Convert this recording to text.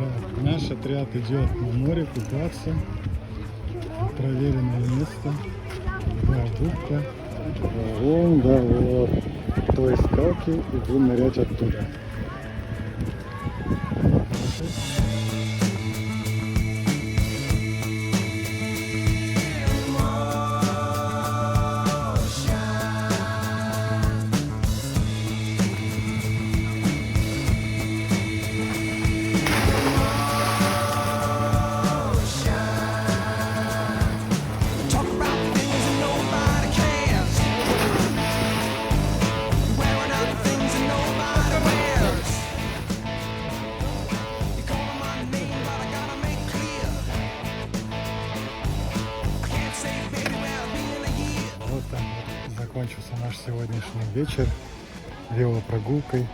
Так, наш отряд идет на море купаться. Проверенное место. Да, будка. Вон, да, вот. Той скалки и будем нырять оттуда. Вот там вот закончился наш сегодняшний вечер велопрогулкой.